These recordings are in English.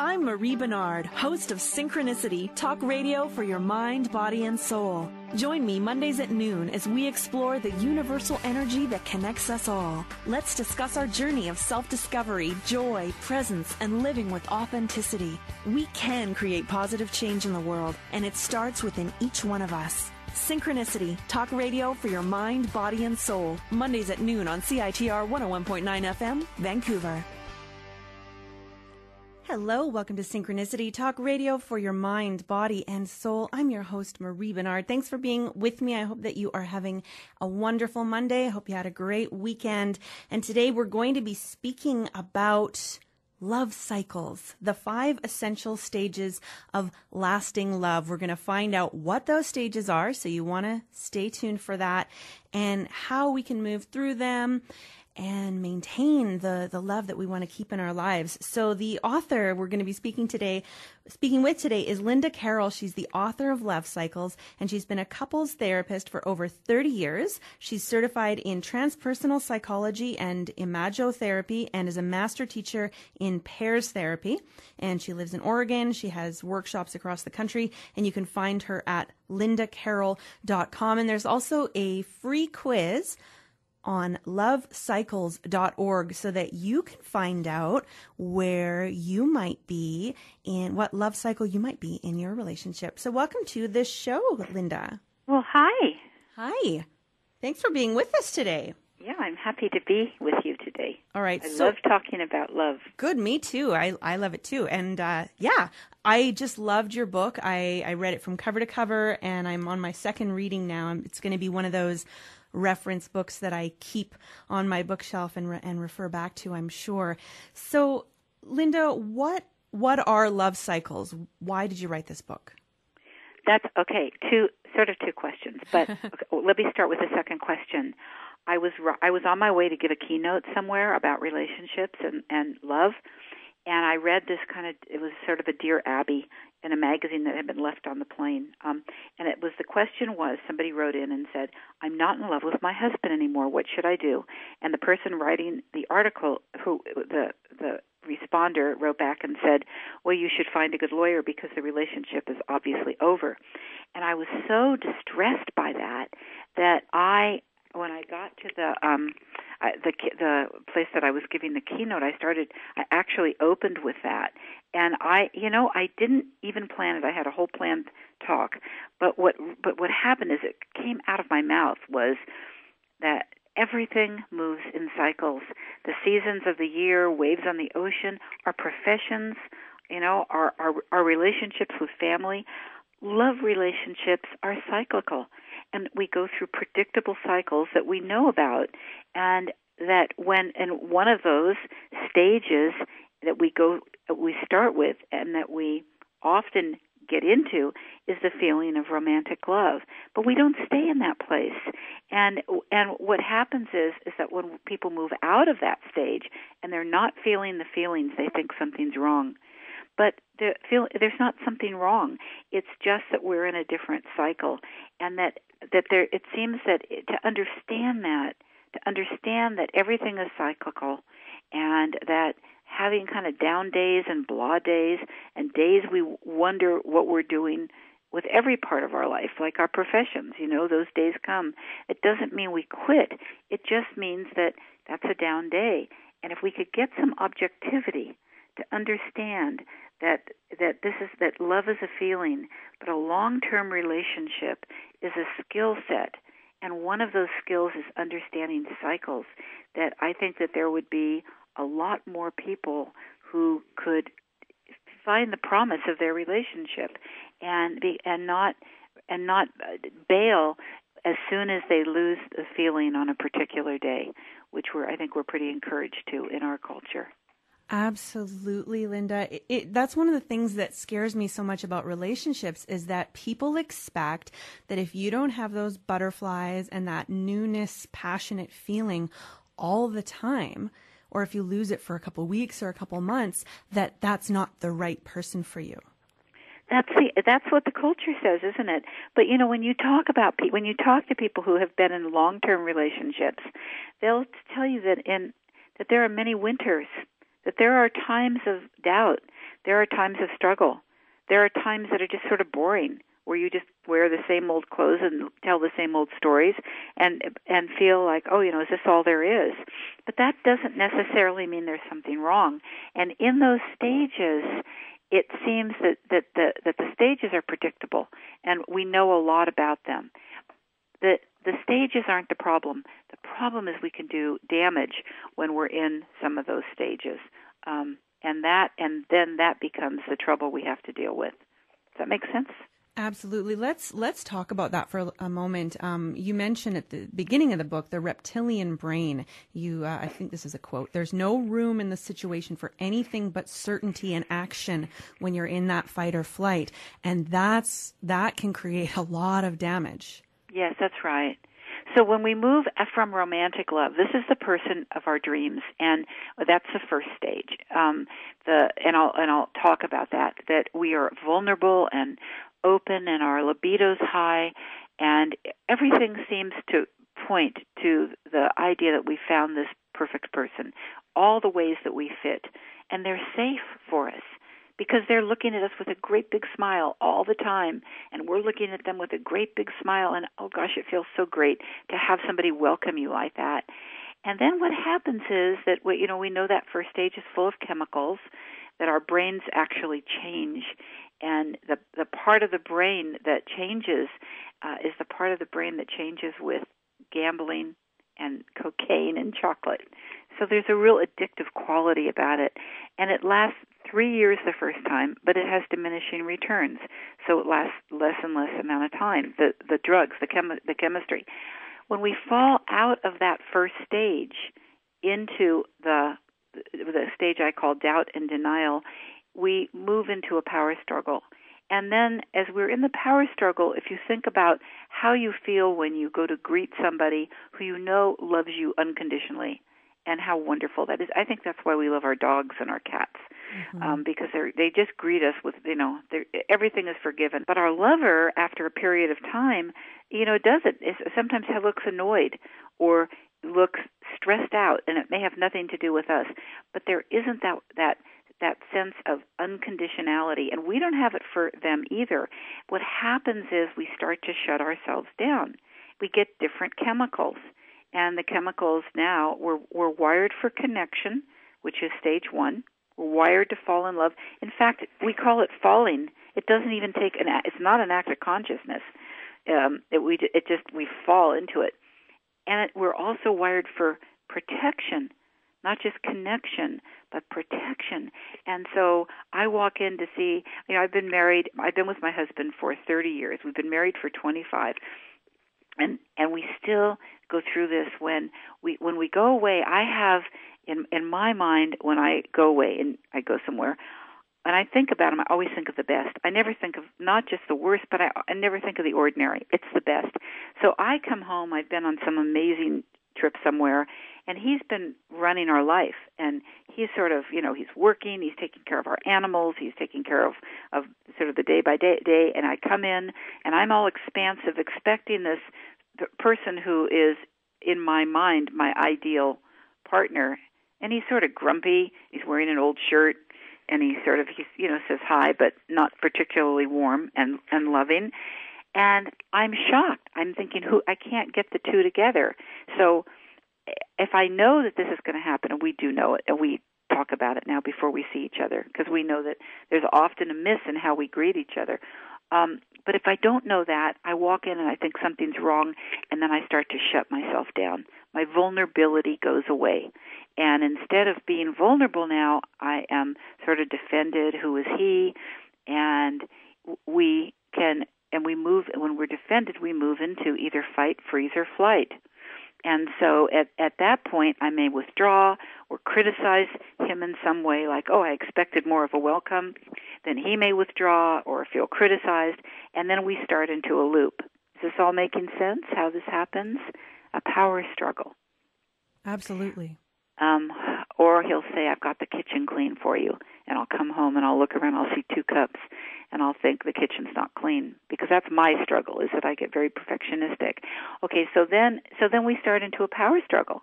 I'm Marie Bernard, host of Synchronicity, talk radio for your mind, body, and soul. Join me Mondays at noon as we explore the universal energy that connects us all. Let's discuss our journey of self-discovery, joy, presence, and living with authenticity. We can create positive change in the world, and it starts within each one of us. Synchronicity, talk radio for your mind, body, and soul. Mondays at noon on CITR 101.9 FM, Vancouver. Hello, welcome to Synchronicity, talk radio for your mind, body, and soul. I'm your host, Marie Bernard. Thanks for being with me. I hope that you are having a wonderful Monday. I hope you had a great weekend. And today we're going to be speaking about love cycles, the 5 essential stages of lasting love. We're going to find out what those stages are, so you want to stay tuned for that, and how we can move through them and maintain the love that we want to keep in our lives. So the author we're going to be speaking with today is Linda Carroll. She's the author of Love Cycles, and she's been a couples therapist for over 30 years. She's certified in transpersonal psychology and imagotherapy and is a master teacher in pairs therapy. And she lives in Oregon. She has workshops across the country, and you can find her at lindacarroll.com. And there's also a free quiz on lovecycles.org so that you can find out where you might be in what love cycle you might be in your relationship. So welcome to this show, Linda. Well, hi. Hi. Thanks for being with us today. Yeah, I'm happy to be with you today. All right. I love talking about love. Good, me too. I love it too. And I just loved your book. I read it from cover to cover, and I'm on my second reading now. It's going to be one of those reference books that I keep on my bookshelf and refer back to, I'm sure. So, Linda, what are love cycles? Why did you write this book? That's okay. Two questions, but okay, let me start with the second question. I was on my way to give a keynote somewhere about relationships and love, and I read this it was sort of a Dear Abby in a magazine that had been left on the plane. And the question was, somebody wrote in and said, I'm not in love with my husband anymore. What should I do? And the person writing the article, the responder, wrote back and said, well, you should find a good lawyer because the relationship is obviously over. And I was so distressed by that when I got to the place that I was giving the keynote, I actually opened with that. And I didn't even plan it. I had a whole planned talk. But what happened is it came out of my mouth was that everything moves in cycles. The seasons of the year, waves on the ocean, our professions, our relationships with family, love relationships are cyclical. And we go through predictable cycles that we know about, and that in one of those stages that we start with and that we often get into is the feeling of romantic love. But we don't stay in that place. And what happens is that when people move out of that stage and they're not feeling the feelings, they think something's wrong. But there's not something wrong. It's just that we're in a different cycle, and that it seems that to understand that everything is cyclical, and that having kind of down days and blah days and days we wonder what we're doing with every part of our life, like our professions, those days come. It doesn't mean we quit. It just means that that's a down day. And if we could get some objectivity to understand that love is a feeling, but a long-term relationship is a skill set, and one of those skills is understanding cycles, that I think that there would be a lot more people who could find the promise of their relationship and not bail as soon as they lose the feeling on a particular day, which I think we're pretty encouraged to in our culture. Absolutely, Linda. That's one of the things that scares me so much about relationships is that people expect that if you don't have those butterflies and that newness, passionate feeling all the time, or if you lose it for a couple weeks or a couple months, that's not the right person for you. That's what the culture says, isn't it? But when you talk to people who have been in long-term relationships, they'll tell you that there are many winters, that there are times of doubt, there are times of struggle. There are times that are just sort of boring, where you just wear the same old clothes and tell the same old stories and feel like, oh, is this all there is? But that doesn't necessarily mean there's something wrong. And in those stages, it seems that the stages are predictable, and we know a lot about them. The stages aren't the problem. The problem is we can do damage when we're in some of those stages, and then that becomes the trouble we have to deal with. Does that make sense? Absolutely. Let's talk about that for a moment. You mentioned at the beginning of the book the reptilian brain. I think this is a quote. There's no room in the situation for anything but certainty and action when you're in that fight or flight, and that can create a lot of damage. Yes, that's right. So when we move from romantic love, this is the person of our dreams, and that's the first stage. And I'll talk about that we are vulnerable and open, and our libido's high, and everything seems to point to the idea that we found this perfect person, all the ways that we fit, and they're safe for us because they're looking at us with a great big smile all the time, and we're looking at them with a great big smile, and oh gosh, it feels so great to have somebody welcome you like that. And then what happens is that we know that first stage is full of chemicals, that our brains actually change. And the part of the brain that changes is the part of the brain that changes with gambling and cocaine and chocolate. So there's a real addictive quality about it. And it lasts 3 years the first time, but it has diminishing returns. So it lasts less and less amount of time, the drugs, the chemistry. When we fall out of that first stage into the stage I call doubt and denial, we move into a power struggle. And then as we're in the power struggle, if you think about how you feel when you go to greet somebody who you know loves you unconditionally and how wonderful that is. I think that's why we love our dogs and our cats, because they just greet us with, everything is forgiven. But our lover, after a period of time, doesn't. Sometimes he looks annoyed or looks stressed out, and it may have nothing to do with us. But there isn't that sense of unconditionality, and we don't have it for them either. What happens is we start to shut ourselves down. We get different chemicals, and the chemicals now, we're wired for connection, which is stage one. We're wired to fall in love. In fact, we call it falling. It doesn't even take it's not an act of consciousness. We fall into it. And we're also wired for protection, not just connection, but protection. And so I walk in to see, I've been with my husband for 30 years. We've been married for 25. And we still go through this when we go away. I have, in my mind, when I go away and I go somewhere, and I think about him, I always think of the best. I never think of not just the worst, but I never think of the ordinary. It's the best. So I come home, I've been on some amazing trip somewhere, and he's been running our life, and he's sort of, he's working, he's taking care of our animals, he's taking care of sort of the day by day, and I come in, and I'm all expansive, expecting this person who is, in my mind, my ideal partner, and he's sort of grumpy, he's wearing an old shirt, and he says hi, but not particularly warm and loving, and I'm shocked. I'm thinking, I can't get the two together. So if I know that this is going to happen, and we do know it, and we talk about it now before we see each other, because we know that there's often a miss in how we greet each other. But if I don't know that, I walk in and I think something's wrong, and then I start to shut myself down. My vulnerability goes away. And instead of being vulnerable now, I am sort of defended. Who is he? And we move, when we're defended, we move into either fight, freeze, or flight. And so at that point, I may withdraw or criticize him in some way, like, I expected more of a welcome. Then he may withdraw or feel criticized, and then we start into a loop. Is this all making sense, how this happens? A power struggle. Absolutely. Or he'll say, I've got the kitchen clean for you. And I'll come home and I'll look around, I'll see 2 cups, and I'll think the kitchen's not clean. Because that's my struggle, is that I get very perfectionistic. Okay, so then we start into a power struggle.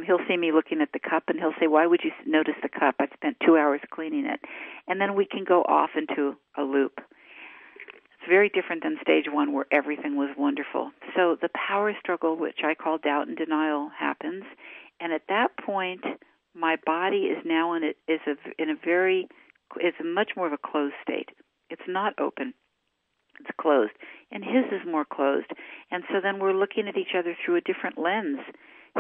he'll see me looking at the cup, and he'll say, "Why would you notice the cup? I spent 2 hours cleaning it." And then we can go off into a loop. It's very different than stage 1, where everything was wonderful. So the power struggle, which I call doubt and denial, happens. And at that point, my body is now it's much more of a closed state. It's not open. It's closed. And his is more closed. And so then we're looking at each other through a different lens.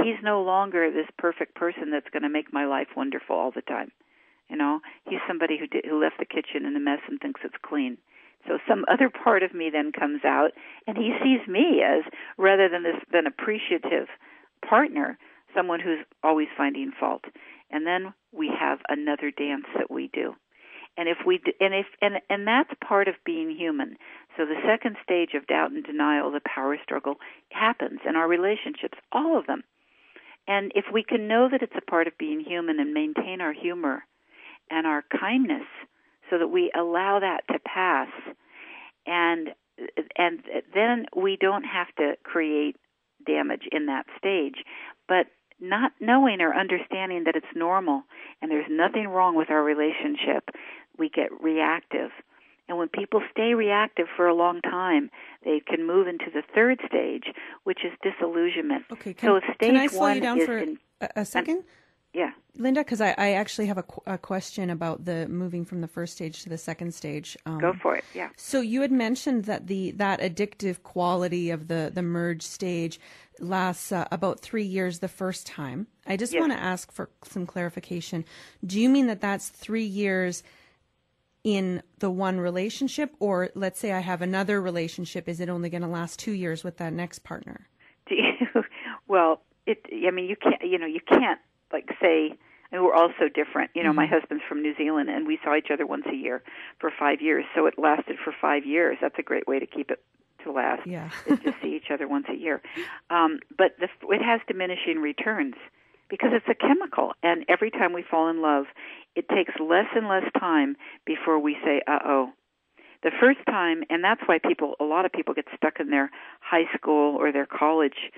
He's no longer this perfect person that's going to make my life wonderful all the time. You know, he's somebody who left the kitchen in a mess and thinks it's clean. So some other part of me then comes out, and he sees me as, rather than an appreciative partner, someone who's always finding fault. And then we have another dance that we do. And and that's part of being human. So the second stage of doubt and denial, the power struggle, happens in our relationships, all of them. And if we can know that it's a part of being human and maintain our humor and our kindness so that we allow that to pass, and then we don't have to create damage in that stage. But not knowing or understanding that it's normal and there's nothing wrong with our relationship, we get reactive. And when people stay reactive for a long time, they can move into the third stage, which is disillusionment. Okay, so if stage can I slow one you down is for a second? Yeah. Linda, because I actually have a question about the moving from the first stage to the second stage. Go for it, yeah. So you had mentioned that that addictive quality of the merge stage lasts about 3 years the first time. I just want to ask for some clarification. Do you mean that that's 3 years in the one relationship, or let's say I have another relationship, is it only going to last 2 years with that next partner? Well, you can't like say, we're all so different. You know, my husband's from New Zealand, and we saw each other once a year for 5 years, so it lasted for 5 years. That's a great way to keep it to last, is to see each other once a year. But it has diminishing returns because it's a chemical, and every time we fall in love, it takes less and less time before we say, uh-oh. The first time, and that's why a lot of people get stuck in their high school or their college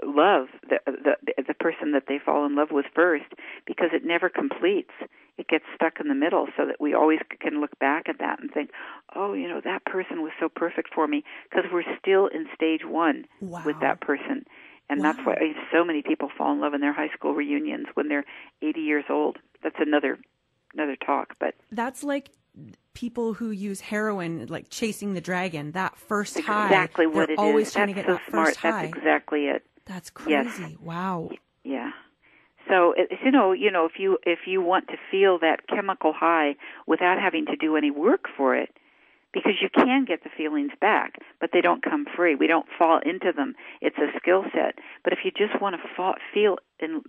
love, the person that they fall in love with first, because it never completes. It gets stuck in the middle, so that we always can look back at that and think, oh, that person was so perfect for me, because we're still in stage 1 with that person. And that's why so many people fall in love in their high school reunions when they're 80 years old. That's another talk. But that's like people who use heroin, like chasing the dragon, that first high. Exactly what it is. They're always trying to get that first high. That's exactly it. That's crazy. Yes. Wow. Yeah. So, if you want to feel that chemical high without having to do any work for it, because you can get the feelings back, but they don't come free. We don't fall into them. It's a skill set. But if you just want to feel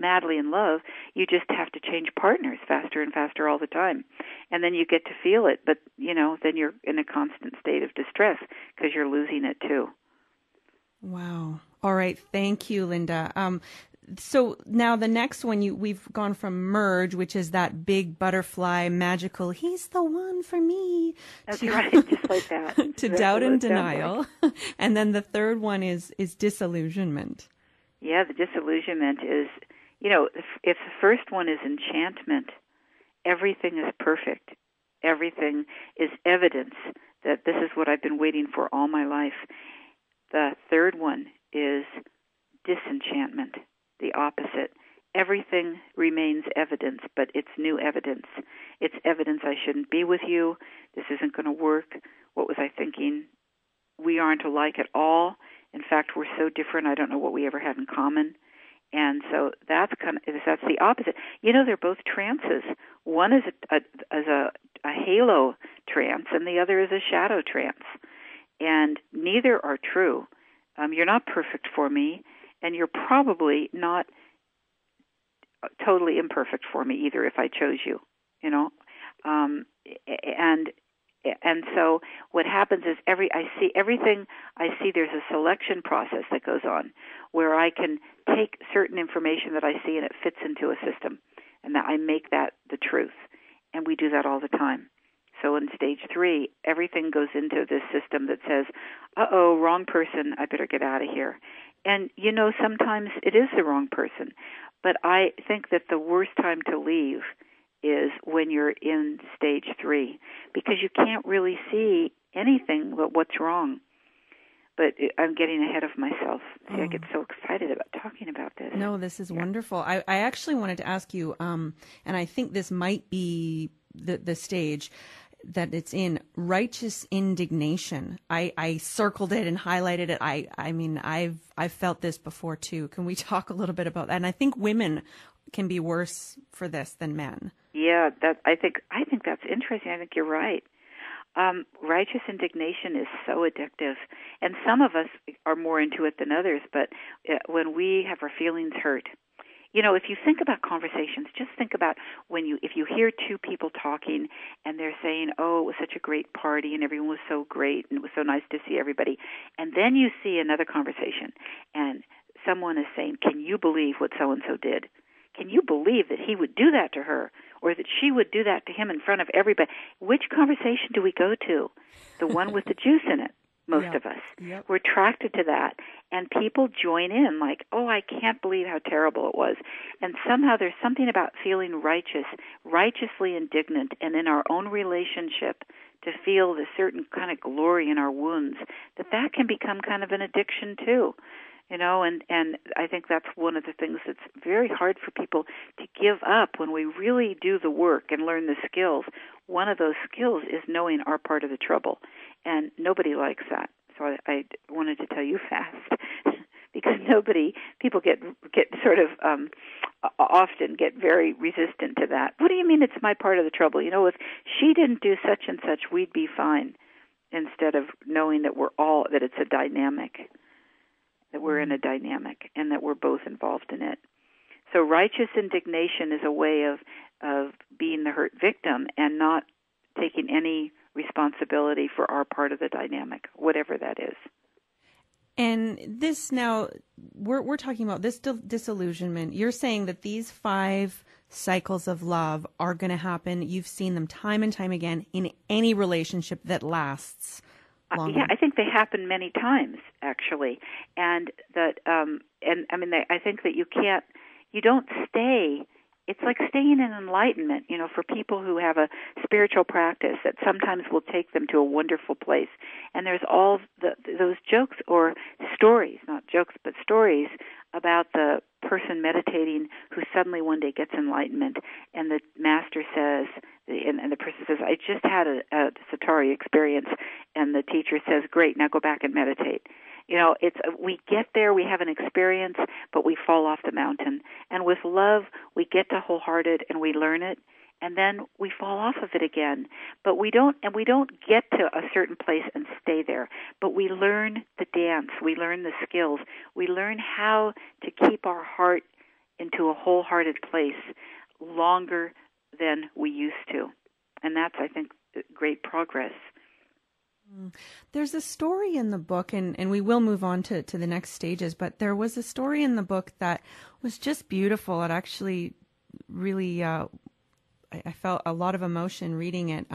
madly in love, you just have to change partners faster and faster all the time. And then you get to feel it, but, then you're in a constant state of distress because you're losing it too. Wow. All right. Thank you, Linda. So now the next one, we've gone from merge, which is that big butterfly magical, he's the one for me. That's right, just like that. To doubt and denial. And then the third one is disillusionment. Yeah, the disillusionment is, if the first one is enchantment, everything is perfect. Everything is evidence that this is what I've been waiting for all my life. The third one is disenchantment. The opposite. Everything remains evidence, but it's new evidence. It's evidence I shouldn't be with you. This isn't going to work. What was I thinking? We aren't alike at all. In fact, we're so different. I don't know what we ever had in common. And so that's the opposite. They're both trances. One is a halo trance, and the other is a shadow trance. And neither are true. You're not perfect for me, and you're probably not totally imperfect for me either if I chose you, And so what happens is I see there's a selection process that goes on where I can take certain information that I see and it fits into a system, and that I make that the truth. And we do that all the time. So in stage 3, everything goes into this system that says, uh-oh, wrong person, I better get out of here. And, sometimes it is the wrong person. But I think that the worst time to leave is when you're in stage 3, because you can't really see anything but what's wrong. But I'm getting ahead of myself. See, I get so excited about talking about this. No, this is wonderful. I actually wanted to ask you, and I think this might be the stage that it's in, righteous indignation. I circled it and highlighted it. I mean, I've felt this before too. Can we talk a little bit about that? And I think women can be worse for this than men. Yeah, I think that's interesting. I think you're right. Righteous indignation is so addictive, and some of us are more into it than others, but when we have our feelings hurt, if you think about conversations, just think about if you hear two people talking and they're saying, oh, it was such a great party and everyone was so great and it was so nice to see everybody, and then you see another conversation and someone is saying, can you believe what so-and-so did? Can you believe that he would do that to her, or that she would do that to him in front of everybody? Which conversation do we go to? The one with the juice in it, most of us. Yep. We're attracted to that. And people join in like, oh, I can't believe how terrible it was. And somehow there's something about feeling righteously indignant, and in our own relationship to feel the certain kind of glory in our wounds, that can become kind of an addiction too. And I think that's one of the things that's very hard for people to give up when we really do the work and learn the skills. One of those skills is knowing our part of the trouble, and nobody likes that. So I wanted to tell you fast, because people get sort of often get very resistant to that. What do you mean it's my part of the trouble? If she didn't do such and such, we'd be fine, instead of knowing that that it's a dynamic. That we're in a dynamic and that we're both involved in it. So righteous indignation is a way of being the hurt victim and not taking any responsibility for our part of the dynamic, whatever that is. And this now, we're talking about this disillusionment. You're saying that these 5 cycles of love are going to happen. You've seen them time and time again in any relationship that lasts. Yeah, I think they happen many times, actually, and that, I think that you don't stay. It's like staying in enlightenment, for people who have a spiritual practice that sometimes will take them to a wonderful place. And there's all those jokes or stories, not jokes, but stories about the person meditating who suddenly one day gets enlightenment, and the master says, and the person says, I just had a Satori experience, and the teacher says, great, now go back and meditate. We get there, we have an experience, but we fall off the mountain. And with love, we get to Wholehearted and we learn it, and then we fall off of it again. But we don't get to a certain place and stay there. But we learn the dance, we learn the skills, we learn how to keep our heart into a wholehearted place longer than we used to. And that's, I think, great progress. There's a story in the book, and we will move on to the next stages, but there was a story in the book that was just beautiful. It actually really, I felt a lot of emotion reading it.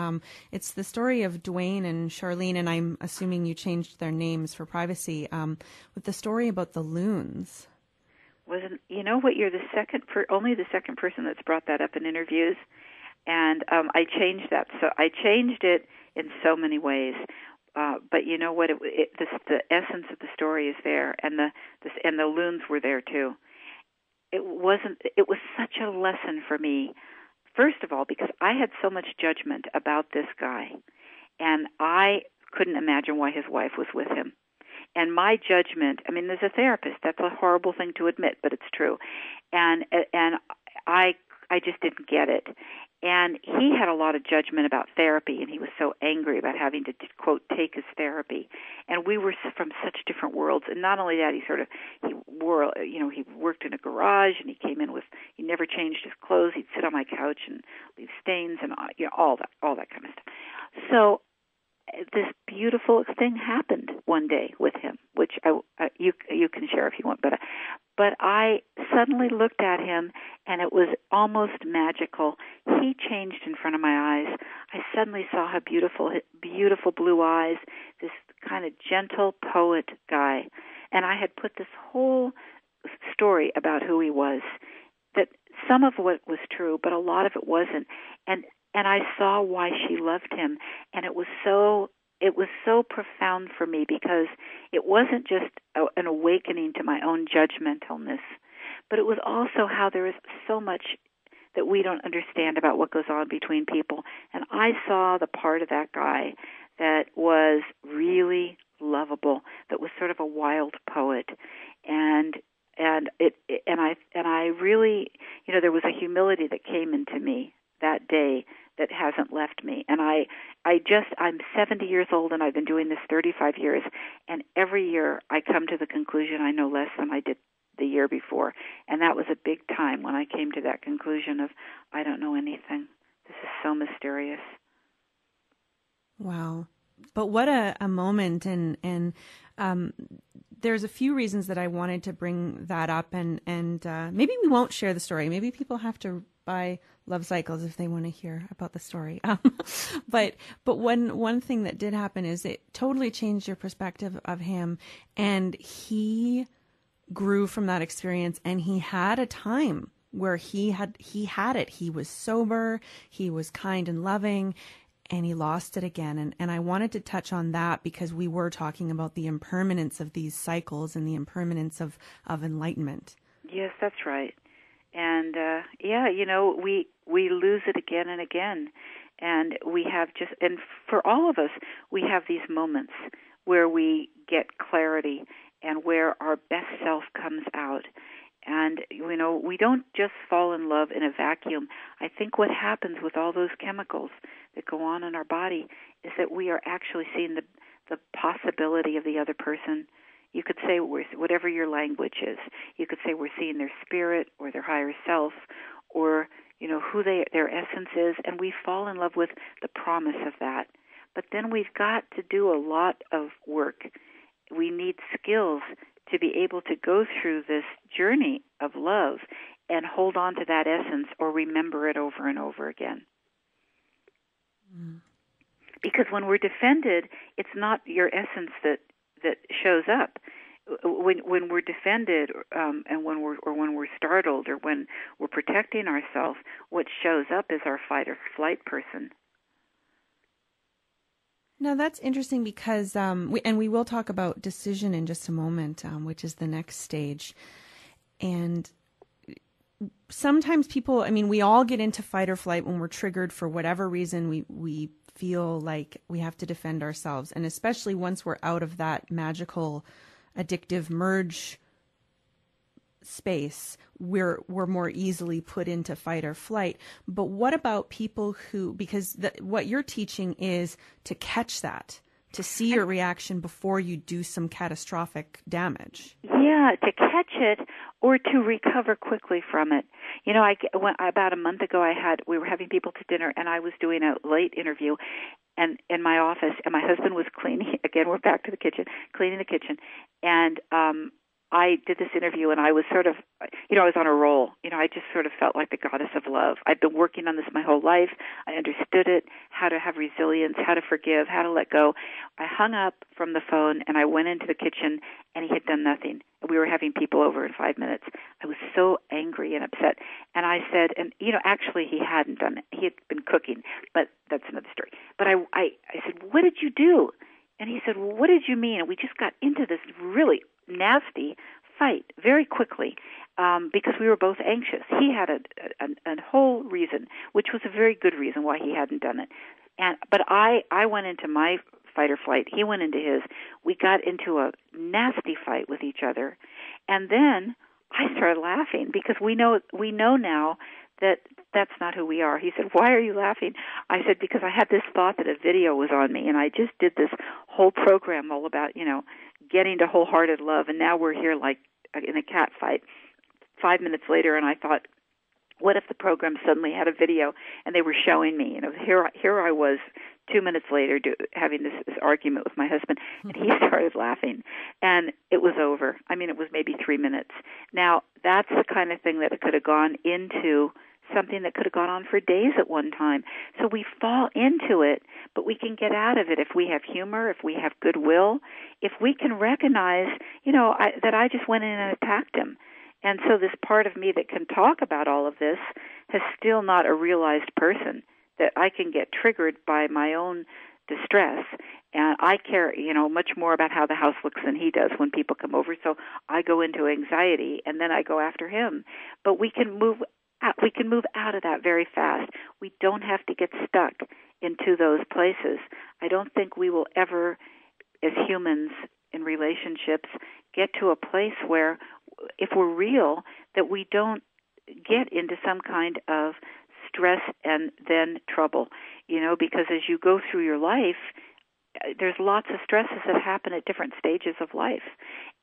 It's the story of Dwayne and Charlene, and I'm assuming you changed their names for privacy, with the story about the loons. You're only the second person that's brought that up in interviews, and I changed that. So I changed it in so many ways. But you know what? The essence of the story is there, and the loons were there too. It was such a lesson for me. First of all, because I had so much judgment about this guy, and I couldn't imagine why his wife was with him. And my judgment, there's a therapist. That's a horrible thing to admit, but it's true. And I just didn't get it. And he had a lot of judgment about therapy, and he was so angry about having to, quote, take his therapy. And we were from such different worlds. And not only that, he worked in a garage, and he never changed his clothes. He'd sit on my couch and leave stains and all that kind of stuff. So this beautiful thing happened one day with him, which you can share if you want, but I suddenly looked at him, and it was almost magical. He changed in front of my eyes. I suddenly saw how beautiful blue eyes, this kind of gentle poet guy, and I had put this whole story about who he was some of what was true, but a lot of it wasn't. And I saw why she loved him, and it was so profound for me, because it wasn't just an awakening to my own judgmentalness, but it was also how there is so much that we don't understand about what goes on between people. And I saw the part of that guy that was really lovable, that was sort of a wild poet, and I really, there was a humility that came into me that day that hasn't left me. And I'm 70 years old, and I've been doing this 35 years, and every year I come to the conclusion I know less than I did the year before. And that was a big time when I came to that conclusion of, I don't know anything. This is so mysterious. Wow. But what a moment. And there's a few reasons that I wanted to bring that up. And maybe we won't share the story. Maybe people have to buy Love Cycles if they want to hear about the story. But one thing that did happen is it totally changed your perspective of him. And he grew from that experience, and he had a time where he had it. He was sober, he was kind and loving, and he lost it again. And I wanted to touch on that because we were talking about the impermanence of these cycles and the impermanence of enlightenment. Yes, that's right. And we lose it again and again. And we have and for all of us, we have these moments where we get clarity and where our best self comes out. And, we don't just fall in love in a vacuum. I think what happens with all those chemicals that go on in our body is that we are actually seeing the possibility of the other person. You could say, whatever your language is, you could say we're seeing their spirit or their higher self, or, who their essence is, and we fall in love with the promise of that. But then we've got to do a lot of work. We need skills to be able to go through this journey of love and hold on to that essence or remember it over and over again. Mm. Because when we're defended, it's not your essence that shows up. When we're defended, and when we're startled, or when we're protecting ourselves, what shows up is our fight or flight person. Now, that's interesting because, we will talk about decision in just a moment, which is the next stage. And sometimes people, we all get into fight or flight when we're triggered for whatever reason. We feel like we have to defend ourselves. And especially once we're out of that magical, addictive merge space, we're more easily put into fight or flight. But what about people who, because what you're teaching is to catch that, to see your reaction before you do some catastrophic damage. Yeah, to catch it or to recover quickly from it. About a month ago, we were having people to dinner, and I was doing a late interview, and in my office, and my husband was cleaning. Again, we're back to the kitchen, cleaning the kitchen, and I did this interview, and I was sort of, I was on a roll. I just sort of felt like the goddess of love. I've been working on this my whole life. I understood it, how to have resilience, how to forgive, how to let go. I hung up from the phone, and I went into the kitchen, and he had done nothing. We were having people over in 5 minutes. I was so angry and upset. And I said, and, actually he hadn't done it. He had been cooking, but that's another story. But I said, what did you do? And he said, well, what did you mean? And we just got into this really nasty fight very quickly because we were both anxious. He had a whole reason, which was a very good reason why he hadn't done it. But I went into my fight or flight. He went into his. We got into a nasty fight with each other. And then I started laughing because we know now that that's not who we are. He said, why are you laughing? I said, because I had this thought that a video was on me, and I just did this whole program all about, getting to wholehearted love, and now we're here like in a cat fight 5 minutes later, and I thought, what if the program suddenly had a video and they were showing me, here I was 2 minutes later having this argument with my husband, and he started laughing, and it was over. It was maybe 3 minutes. Now, that's the kind of thing that could have gone into something that could have gone on for days at one time. So we fall into it, but we can get out of it if we have humor, if we have goodwill, if we can recognize, that I just went in and attacked him. And so this part of me that can talk about all of this has still not a realized person, that I can get triggered by my own distress, and I care, much more about how the house looks than he does when people come over. So I go into anxiety, and then I go after him. But we can move out of that very fast. We don't have to get stuck into those places. I don't think we will ever, as humans in relationships, get to a place where, if we're real, that we don't get into some kind of stress and then trouble, because as you go through your life, there's lots of stresses that happen at different stages of life,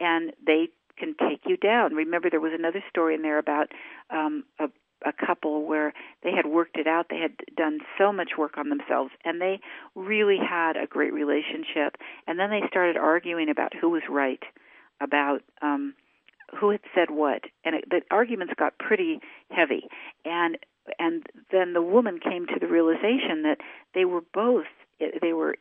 and they can take you down. Remember, there was another story in there about a couple where they had worked it out. They had done so much work on themselves, and they really had a great relationship. And then they started arguing about who was right, about who had said what, and the arguments got pretty heavy. And then the woman came to the realization that they were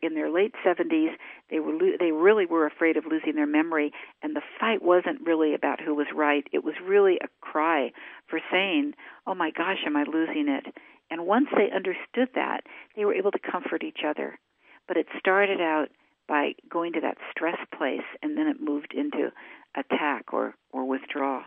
in their late 70s. They really were afraid of losing their memory, and the fight wasn't really about who was right. It was really a cry for saying, "Oh my gosh, am I losing it?" And once they understood that, they were able to comfort each other. But it started out by going to that stress place, and then it moved into attack or withdraw.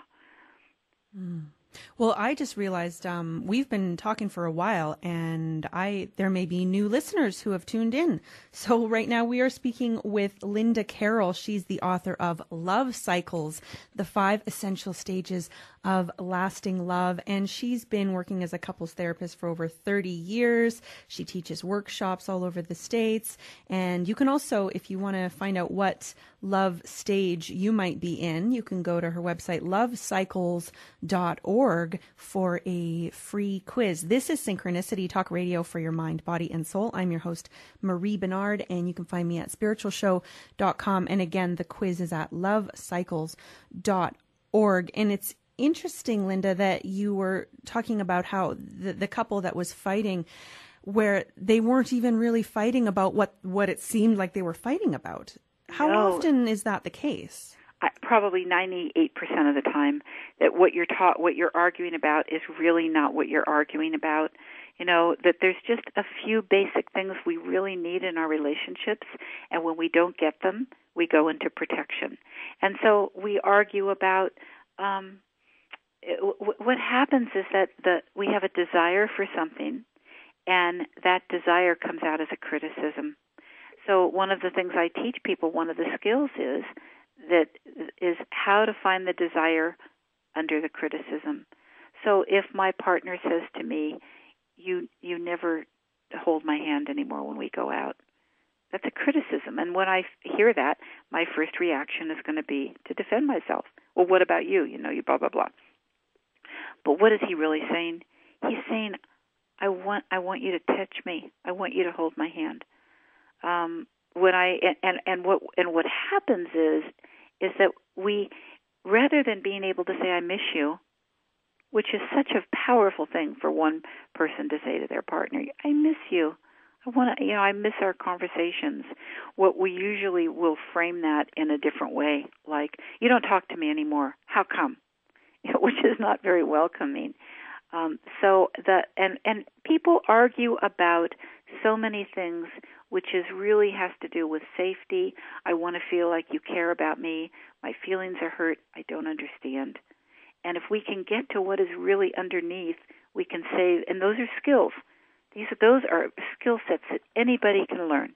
Mm. Well, I just realized we've been talking for a while, and there may be new listeners who have tuned in. So right now we are speaking with Linda Carroll. She's the author of Love Cycles, the 5 Essential Stages of Lasting Love. And she's been working as a couples therapist for over 30 years. She teaches workshops all over the States. And you can also, if you want to find out what love stage you might be in, you can go to her website, lovecycles.org, for a free quiz. This is Synchronicity Talk Radio for your mind, body, and soul. I'm your host, Marie Bernard, and you can find me at spiritualshow.com. And again, the quiz is at lovecycles.org. And it's interesting, Linda, that you were talking about how the couple that was fighting, where they weren't even really fighting about what it seemed like they were fighting about. How often is that the case? Probably 98% of the time, that what you're arguing about is really not what you're arguing about. That there's just a few basic things we really need in our relationships, and when we don't get them, we go into protection. And so we argue about what happens is that we have a desire for something, and that desire comes out as a criticism. So one of the things I teach people, one of the skills is how to find the desire under the criticism. So if my partner says to me, you never hold my hand anymore when we go out, that's a criticism. And when I hear that, my first reaction is going to be to defend myself. Well, what about you? You blah, blah, blah. But what is he really saying? He's saying, I want you to touch me. I want you to hold my hand. What happens is that we, rather than being able to say I miss you, which is such a powerful thing for one person to say to their partner, I miss you. I miss our conversations. What we usually will frame that in a different way, like, you don't talk to me anymore. How come? Which is not very welcoming. And people argue about so many things, which really has to do with safety. I want to feel like you care about me. My feelings are hurt. I don't understand. And if we can get to what is really underneath, we can say, and those are skills. Those are skill sets that anybody can learn.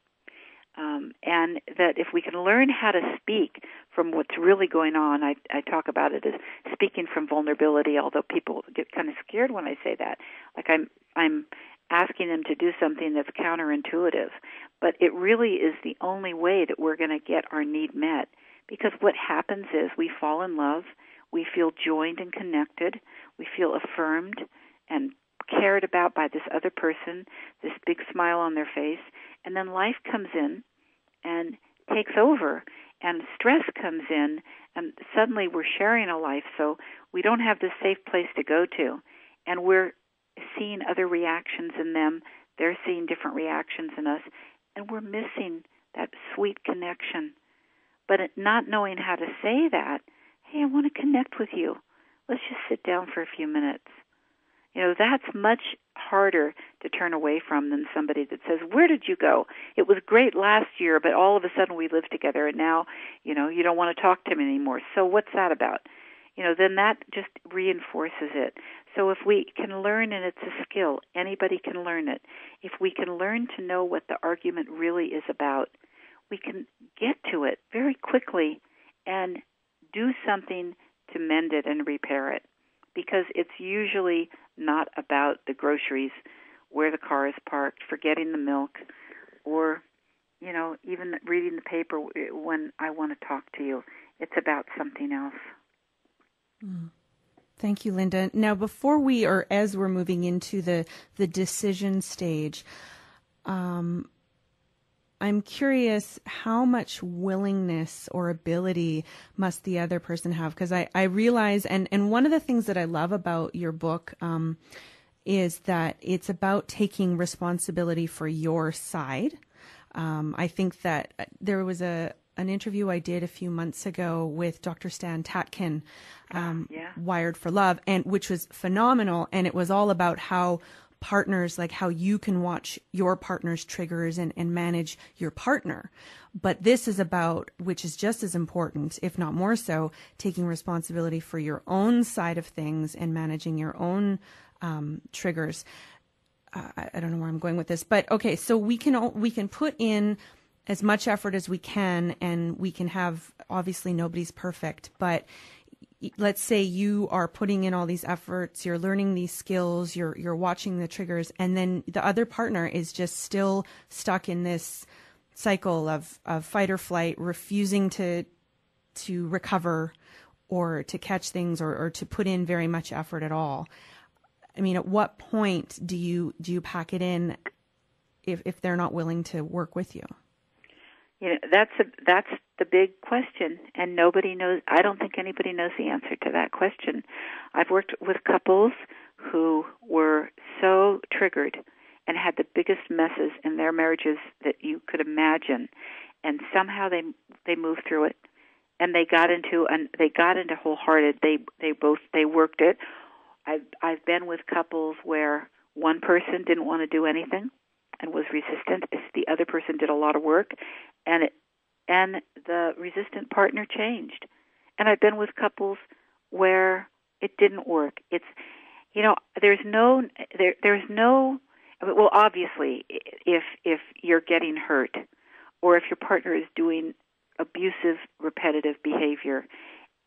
And that if we can learn how to speak from what's really going on, I talk about it as speaking from vulnerability, although people get kind of scared when I say that. Like I'm asking them to do something that's counterintuitive. But it really is the only way that we're going to get our need met. Because what happens is we fall in love, we feel joined and connected, we feel affirmed and cared about by this other person, this big smile on their face, and then life comes in and takes over, and stress comes in, and suddenly we're sharing a life, so we don't have this safe place to go to, and we're seeing other reactions in them, they're seeing different reactions in us, and we're missing that sweet connection. But not knowing how to say that, hey, I want to connect with you. let's just sit down for a few minutes. That's much harder to turn away from than somebody that says, where did you go? It was great last year, but all of a sudden we lived together, and now, you don't want to talk to me anymore. So what's that about? Then that just reinforces it. So if we can learn, and it's a skill, anybody can learn it. If we can learn to know what the argument really is about, we can get to it very quickly and do something to mend it and repair it. Because it's usually not about the groceries, where the car is parked, forgetting the milk, or, even reading the paper when I want to talk to you. It's about something else. Thank you, Linda. Now, as we're moving into the decision stage, I'm curious, how much willingness or ability must the other person have? Because I realize, and one of the things that I love about your book is that it's about taking responsibility for your side. I think that there was an interview I did a few months ago with Dr. Stan Tatkin, Wired for Love, and which was phenomenal. And it was all about how partners, like how you can watch your partner's triggers and manage your partner. But this is about, which is just as important, if not more so, taking responsibility for your own side of things and managing your own triggers. I don't know where I'm going with this, but okay, so we can put in as much effort as we can, and we can have, obviously nobody's perfect, but let's say you are putting in all these efforts, you're learning these skills, you're watching the triggers, and then the other partner is just still stuck in this cycle of fight or flight, refusing to recover or to catch things or to put in very much effort at all. I mean, at what point do you pack it in if they're not willing to work with you? That's the big question, and nobody knows. I don't think anybody knows the answer to that question. I've worked with couples who were so triggered and had the biggest messes in their marriages that you could imagine, and somehow they moved through it, and they got into Wholehearted. They worked it. I've been with couples where one person didn't want to do anything and was resistant. The other person did a lot of work, and the resistant partner changed. And I've been with couples where it didn't work. It's, there's no. Well, obviously, if you're getting hurt, or if your partner is doing abusive, repetitive behavior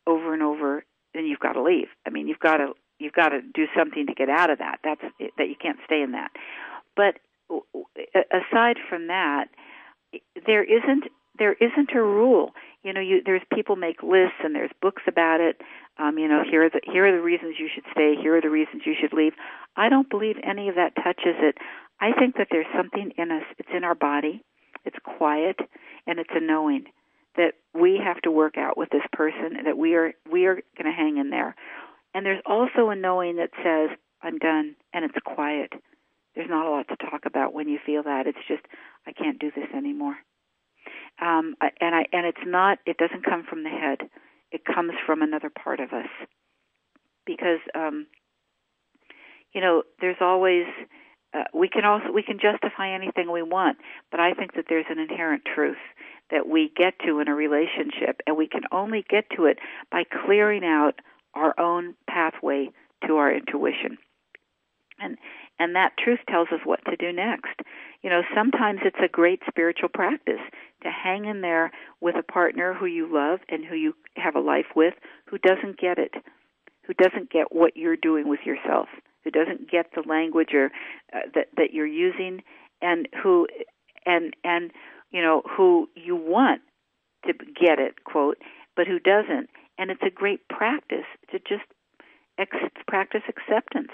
over and over, then you've got to leave. I mean, you've got to do something to get out of that. That you can't stay in that. But aside from that, there isn't a rule. There's people make lists and there's books about it. Here are the reasons you should stay. Here are the reasons you should leave. I don't believe any of that touches it. I think that there's something in us. It's in our body. It's quiet, and it's a knowing that we have to work out with this person. That we are going to hang in there. And there's also a knowing that says, I'm done, and it's quiet. There's not a lot to talk about when you feel that. It's just, I can't do this anymore. And it's not. It doesn't come from the head. It comes from another part of us. Because there's always we can justify anything we want, but I think that there's an inherent truth that we get to in a relationship, and we can only get to it by clearing out our own pathway to our intuition. And that truth tells us what to do next. Sometimes it's a great spiritual practice to hang in there with a partner who you love and who you have a life with, who doesn't get it, who doesn't get what you're doing with yourself, who doesn't get the language or that you're using, and who you want to get it, quote, but who doesn't. And it's a great practice to just practice acceptance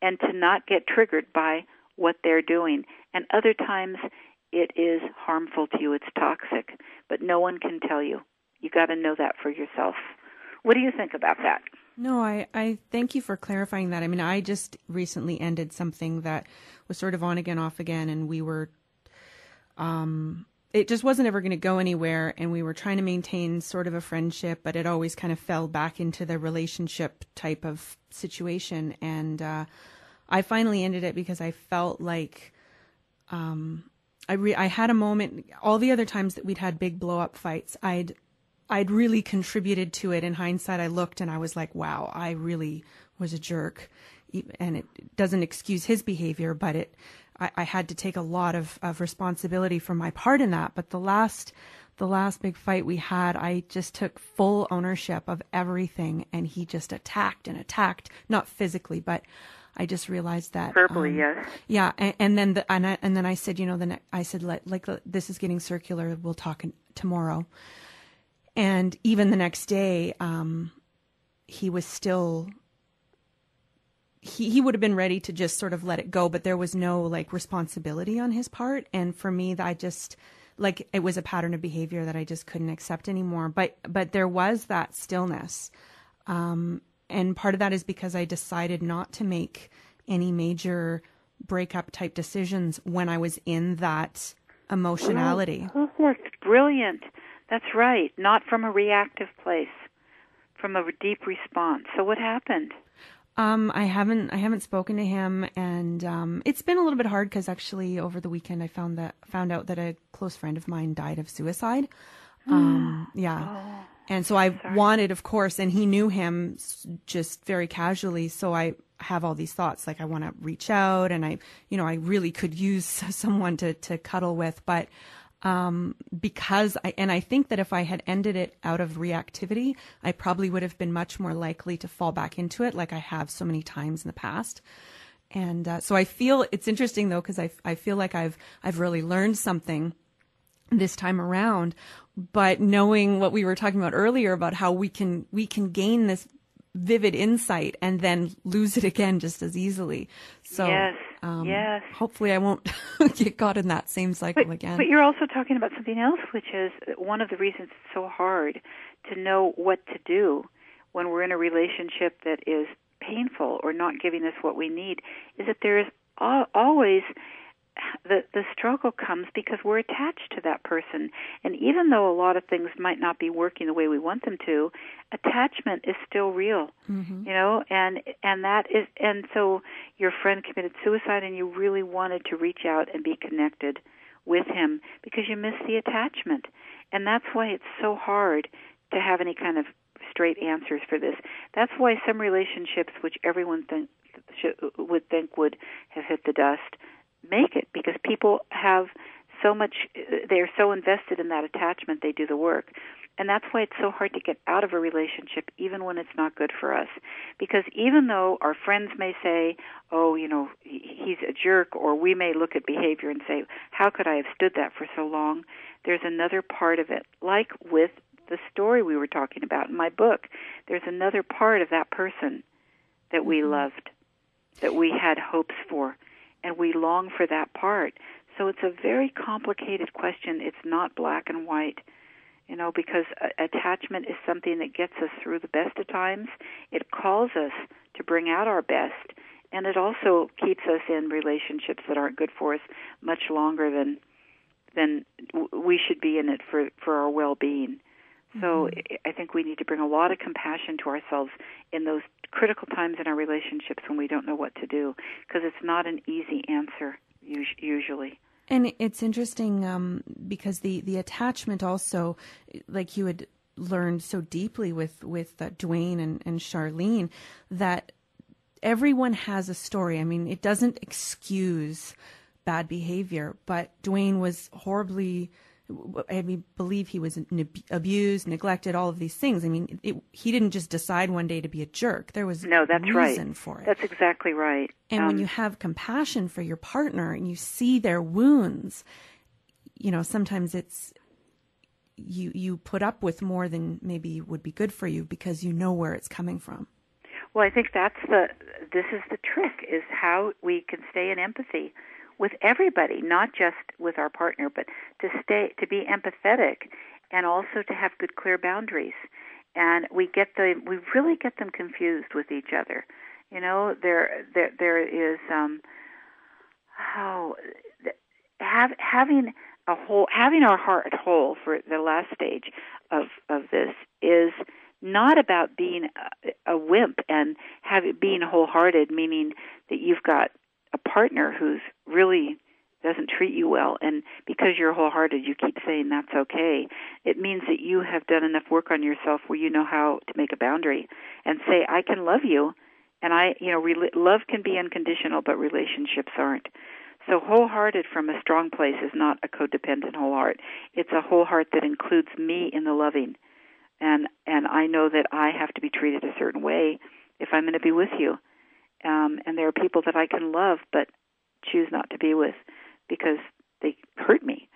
and to not get triggered by what they're doing. And other times it is harmful to you. It's toxic, but no one can tell you. You got to know that for yourself. What do you think about that? No, I thank you for clarifying that. I mean, I just recently ended something that was sort of on again, off again, and we were it just wasn't ever going to go anywhere. And we were trying to maintain sort of a friendship, but it always kind of fell back into the relationship type of situation. And I finally ended it because I felt like I had a moment. All the other times that we'd had big blow up fights, I'd really contributed to it. In hindsight, I looked and I was like, wow, I really was a jerk. And it doesn't excuse his behavior, but I had to take a lot of responsibility for my part in that. But the last big fight we had, I just took full ownership of everything, and he just attacked, not physically, but I just realized that verbally, yes. Yeah, and then I said, I said, like this is getting circular. We'll talk tomorrow. And even the next day, he was still. He would have been ready to just sort of let it go, but there was no like responsibility on his part. And for me, I just like it was a pattern of behavior that I just couldn't accept anymore. But there was that stillness. And part of that is because I decided not to make any major breakup type decisions when I was in that emotionality. Oh, that's brilliant. That's right. Not from a reactive place, from a deep response. So what happened? I haven't spoken to him, and it's been a little bit hard because actually over the weekend I found out that a close friend of mine died of suicide. Yeah. Oh, and so I wanted, of course, and he knew him just very casually. So I have all these thoughts, like I want to reach out, and I really could use someone to cuddle with, but because I think that if I had ended it out of reactivity, I probably would have been much more likely to fall back into it, like I have so many times in the past. And so I feel it's interesting though, because I feel like I've really learned something this time around. But knowing what we were talking about earlier about how we can gain this vivid insight and then lose it again just as easily. So yes. Hopefully I won't get caught in that same cycle again. But you're also talking about something else, which is one of the reasons it's so hard to know what to do when we're in a relationship that is painful or not giving us what we need, is that there is always the struggle comes because we're attached to that person. And even though a lot of things might not be working the way we want them to, attachment is still real, and so your friend committed suicide and you really wanted to reach out and be connected with him because you miss the attachment. And that's why it's so hard to have any kind of straight answers for this. That's why some relationships, which everyone would think would have hit the dust, make it, because people have so much, they're so invested in that attachment, they do the work. And that's why it's so hard to get out of a relationship, even when it's not good for us. Because even though our friends may say, oh, he's a jerk, or we may look at behavior and say, how could I have stood that for so long? There's another part of it, like with the story we were talking about in my book. There's another part of that person that we loved, that we had hopes for, and we long for that part. So it's a very complicated question. It's not black and white, because attachment is something that gets us through the best of times. It calls us to bring out our best, and it also keeps us in relationships that aren't good for us much longer than we should be in it for our well-being. So I think we need to bring a lot of compassion to ourselves in those critical times in our relationships when we don't know what to do, because it's not an easy answer usually. And it's interesting because the attachment also, like you had learned so deeply with Dwayne and Charlene, that everyone has a story. I mean, it doesn't excuse bad behavior, but Dwayne was horribly, believe he was abused, neglected, all of these things. I mean, he didn't just decide one day to be a jerk. There was reason for it. That's exactly right. And when you have compassion for your partner and you see their wounds, sometimes it's you put up with more than maybe would be good for you because you know where it's coming from. Well, I think this is the trick, is how we can stay in empathy with everybody, not just with our partner, but to be empathetic, and also to have good, clear boundaries. And we really get them confused with each other. There is having having our heart whole for the last stage of this is not about being a wimp and being wholehearted, meaning that you've got a partner who's really doesn't treat you well, and because you're wholehearted, you keep saying that's okay. It means that you have done enough work on yourself where you know how to make a boundary and say, I can love you, and love can be unconditional, but relationships aren't. So wholehearted from a strong place is not a codependent whole heart. It's a whole heart that includes me in the loving, and I know that I have to be treated a certain way if I'm going to be with you. And there are people that I can love but choose not to be with because they hurt me.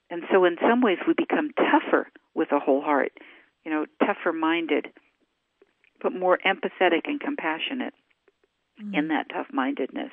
And so in some ways we become tougher with a whole heart, tougher-minded, but more empathetic and compassionate in that tough-mindedness.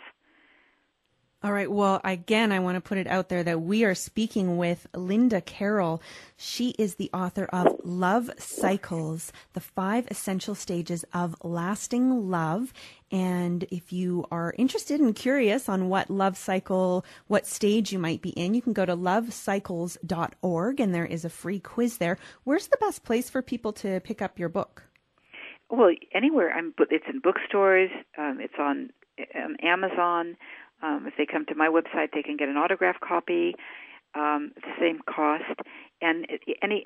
All right. Well, again, I want to put it out there that we are speaking with Linda Carroll. She is the author of Love Cycles, the 5 Essential Stages of Lasting Love. And if you are interested and curious on what love cycle, what stage you might be in, you can go to lovecycles.org, and there is a free quiz there. Where's the best place for people to pick up your book? Well, anywhere. It's in bookstores. It's on Amazon. If they come to my website, they can get an autographed copy. It's the same cost. And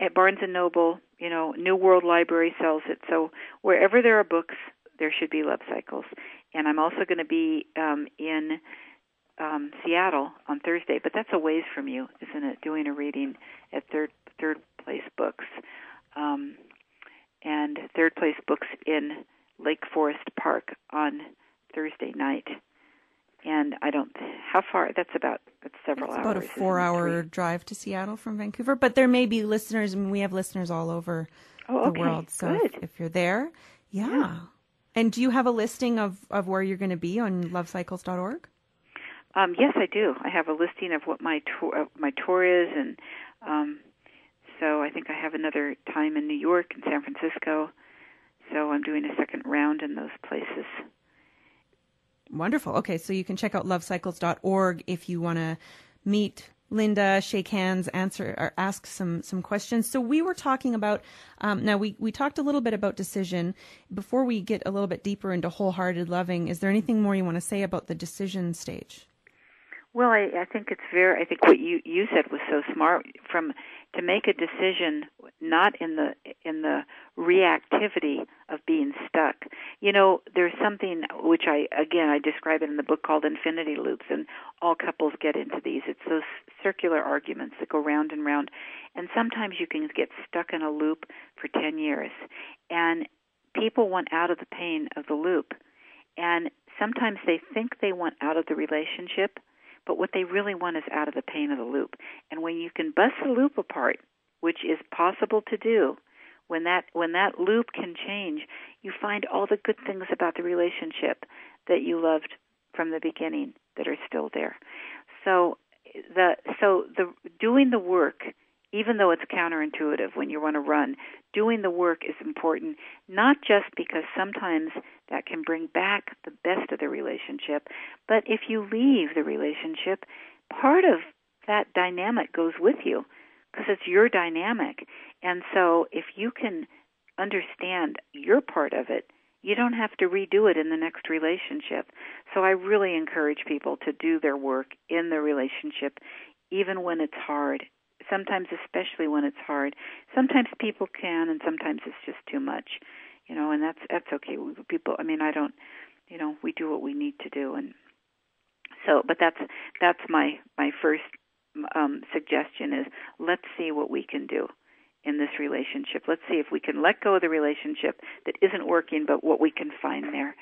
at Barnes & Noble, New World Library sells it. So wherever there are books, there should be Love Cycles. And I'm also going to be in Seattle on Thursday, but that's a ways from you, isn't it, doing a reading at Third Place Books. And Third Place Books in Lake Forest Park on Thursday night. And how far, that's several hours. About a 4-hour drive to Seattle from Vancouver. But there may be listeners, we have listeners all over the world. So if you're there, yeah. And do you have a listing of where you're going to be on lovecycles.org? Yes, I do. I have a listing of what my tour is, and so I think I have another time in New York and San Francisco. So I'm doing a second round in those places. Wonderful. Okay, so you can check out lovecycles.org if you want to meet Linda, shake hands, answer or ask some questions. So we were talking about, now we talked a little bit about decision. Before we get a little bit deeper into wholehearted loving, is there anything more you want to say about the decision stage? Well, I think I think what you said was so smart, to make a decision not in the reactivity of being stuck. There's something which I describe it in the book called infinity loops, and all couples get into these. It's those circular arguments that go round and round, and sometimes you can get stuck in a loop for 10 years, and people want out of the pain of the loop, and sometimes they think they want out of the relationship, but what they really want is out of the pain of the loop. And when you can bust the loop apart, which is possible to do, when that loop can change, you find all the good things about the relationship that you loved from the beginning that are still there. So the doing the work, even though it's counterintuitive when you want to run, doing the work is important, not just because sometimes that can bring back the best of the relationship, but if you leave the relationship, part of that dynamic goes with you because it's your dynamic. And so if you can understand your part of it, you don't have to redo it in the next relationship. So I really encourage people to do their work in the relationship, even when it's hard. Sometimes, especially when it's hard. Sometimes people can, and sometimes it's just too much, and that's okay. We do what we need to do, and so. But that's my first suggestion is let's see what we can do in this relationship. Let's see if we can let go of the relationship that isn't working, but what we can find there,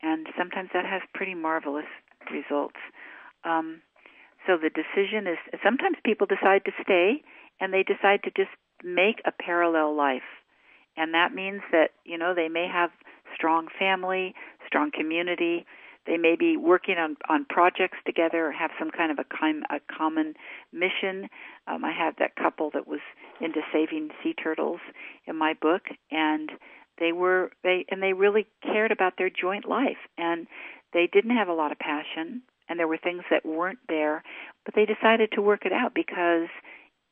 and sometimes that has pretty marvelous results. So the decision is, sometimes people decide to stay, and they decide to just make a parallel life. And that means that, they may have strong family, strong community. They may be working on projects together or have some kind of a common mission. I had that couple that was into saving sea turtles in my book, and they really cared about their joint life. And they didn't have a lot of passion. and there were things that weren't there, but they decided to work it out because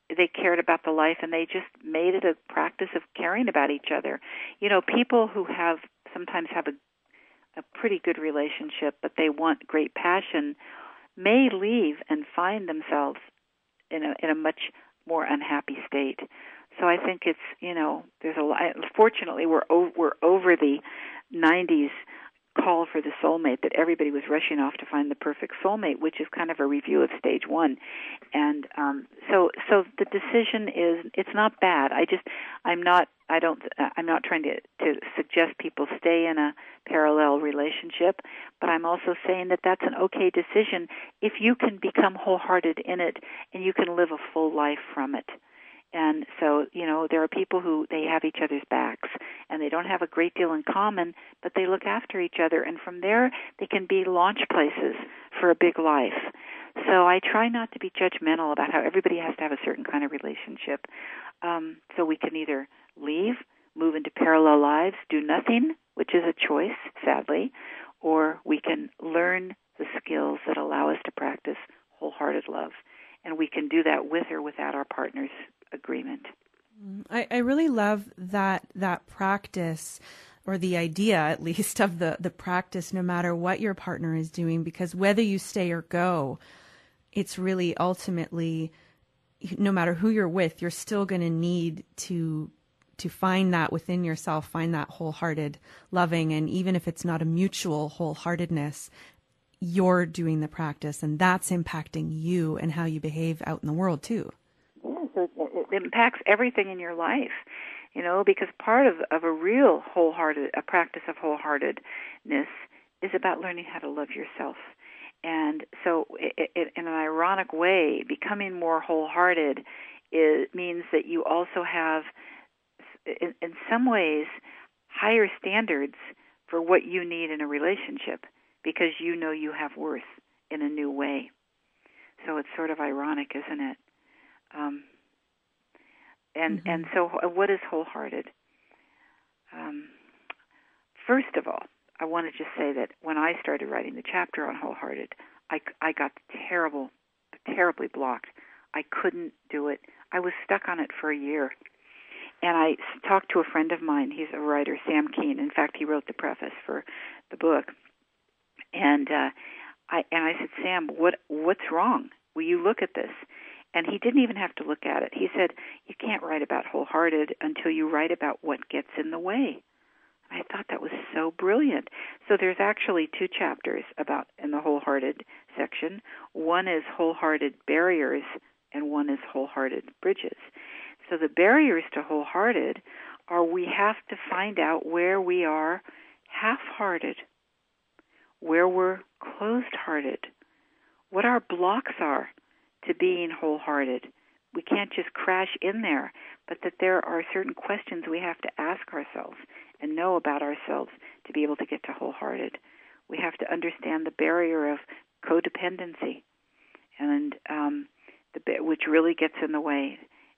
they cared about the life, and they just made it a practice of caring about each other. You know, people who sometimes have a pretty good relationship, but they want great passion, may leave and find themselves in a much more unhappy state. So I think it's, you know, there's a lot. Fortunately, we're over the 90s call for the soulmate, that everybody was rushing off to find the perfect soulmate, which is kind of a review of stage one. And so the decision is, it's not bad. I'm not trying to suggest people stay in a parallel relationship, but I'm also saying that that's an okay decision if you can become wholehearted in it and you can live a full life from it. And so, you know, there are people who they have each other's backs and they don't have a great deal in common, but they look after each other. And from there, they can be launch places for a big life. So I try not to be judgmental about how everybody has to have a certain kind of relationship. So we can either leave, move into parallel lives, do nothing, which is a choice, sadly, or we can learn the skills that allow us to practice wholehearted love. And we can do that with or without our partner's agreement. I really love that practice, or the idea at least of the practice, no matter what your partner is doing, because whether you stay or go, it's really ultimately, no matter who you're with, you're still going to need to find that within yourself, find that wholehearted loving. And even if it's not a mutual wholeheartedness, you're doing the practice, and that's impacting you and how you behave out in the world too. Yes, it impacts everything in your life, you know, because part of a real a practice of wholeheartedness is about learning how to love yourself. And so in an ironic way, becoming more wholehearted means that you also have, in some ways, higher standards for what you need in a relationship, because you know you have worth in a new way. So it's sort of ironic, isn't it? And so what is wholehearted? First of all, I want to just say that when I started writing the chapter on wholehearted, I got terribly blocked. I couldn't do it. I was stuck on it for a year. And I talked to a friend of mine. He's a writer, Sam Keene. In fact, he wrote the preface for the book. And I said, Sam, what's wrong? Will you look at this? And he didn't even have to look at it. He said, you can't write about wholehearted until you write about what gets in the way. I thought that was so brilliant. So there's actually 2 chapters in the wholehearted section. One is wholehearted barriers, and one is wholehearted bridges. So the barriers to wholehearted are, we have to find out where we are half-hearted, where we're closed-hearted, what our blocks are to being wholehearted. We can't just crash in there, but that there are certain questions we have to ask ourselves and know about ourselves to be able to get to wholehearted. We have to understand the barrier of codependency, and which really gets in the way,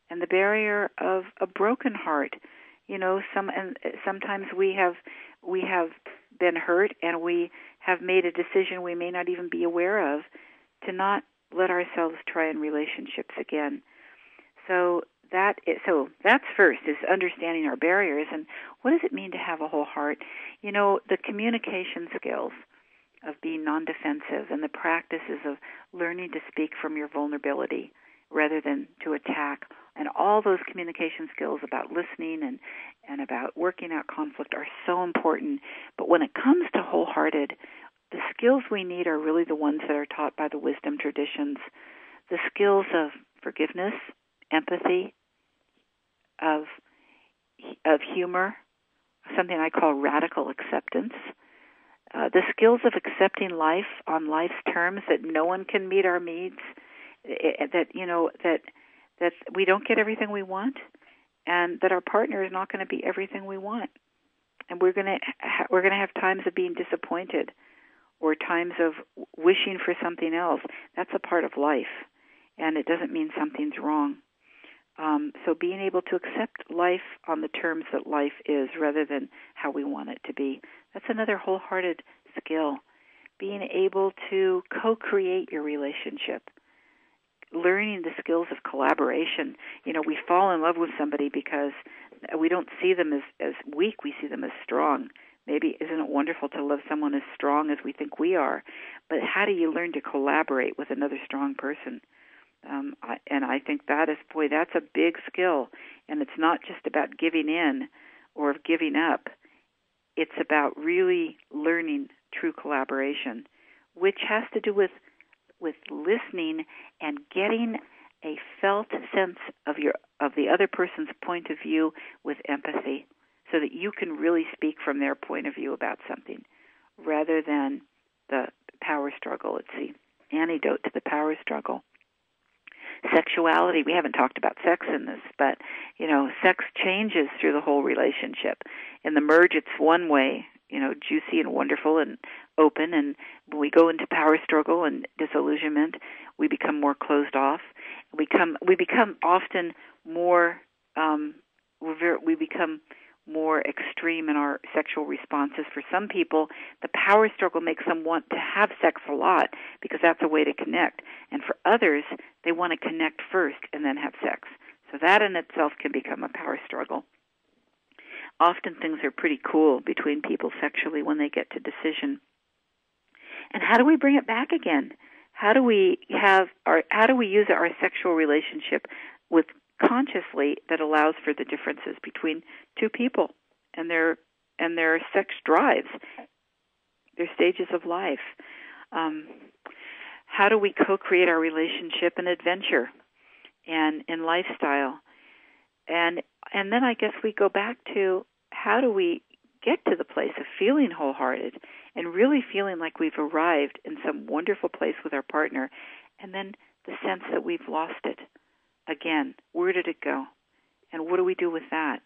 and the barrier of a broken heart. You know, sometimes we have been hurt, and we have made a decision we may not even be aware of to not let ourselves try in relationships again. So that's first, is understanding our barriers. And what does it mean to have a whole heart? You know, the communication skills of being non-defensive and the practices of learning to speak from your vulnerability rather than to attack, and all those communication skills about listening and about working out conflict are so important. But when it comes to wholehearted, the skills we need are really the ones that are taught by the wisdom traditions. The skills of forgiveness, empathy, of humor, something I call radical acceptance. The skills of accepting life on life's terms, that no one can meet our needs, that we don't get everything we want, and that our partner is not going to be everything we want, and we're going to have times of being disappointed, or times of wishing for something else. That's a part of life, and it doesn't mean something's wrong. So being able to accept life on the terms that life is rather than how we want it to be, that's another wholehearted skill. being able to co-create your relationship, learning the skills of collaboration. We fall in love with somebody because we don't see them as weak, we see them as strong. Maybe isn't it wonderful to love someone as strong as we think we are? But how do you learn to collaborate with another strong person? I think that's a big skill. And it's not just about giving in or giving up. It's about really learning true collaboration, which has to do with listening and getting a felt sense of the other person's point of view with empathy, so that you can really speak from their point of view about something, rather than the power struggle. It's the antidote to the power struggle. Sexuality, we haven't talked about sex in this, but, sex changes through the whole relationship. In the merge, it's one way, juicy and wonderful and open, and when we go into power struggle and disillusionment, we become more closed off. We become often more, we become more extreme in our sexual responses. For some people, the power struggle makes them want to have sex a lot because that's a way to connect. And for others, they want to connect first and then have sex. So that in itself can become a power struggle. Often things are pretty cool between people sexually when they get to decision. And how do we bring it back again? How do we use our sexual relationship with consciously that allows for the differences between two people and their sex drives, their stages of life? How do we co-create our relationship in adventure and in lifestyle? And then I guess we go back to, how do we get to the place of feeling wholehearted and really feeling like we've arrived in some wonderful place with our partner, and then the sense that we've lost it. Again, where did it go? And what do we do with that?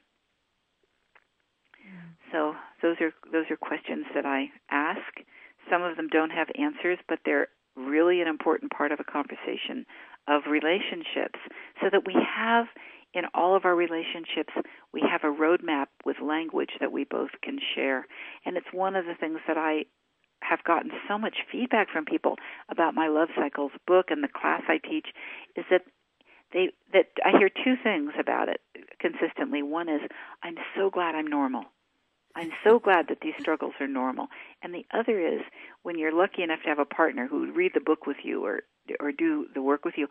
So those are questions that I ask. Some of them don't have answers, but they're really an important part of a conversation of relationships, so that we have, in all of our relationships, we have a roadmap with language that we both can share. And it's one of the things that I have gotten so much feedback from people about my Love Cycles book and the class I teach, is that I hear two things about it consistently. One is, I'm so glad I'm normal. I'm so glad that these struggles are normal. And the other is, when you're lucky enough to have a partner who would read the book with you or do the work with you,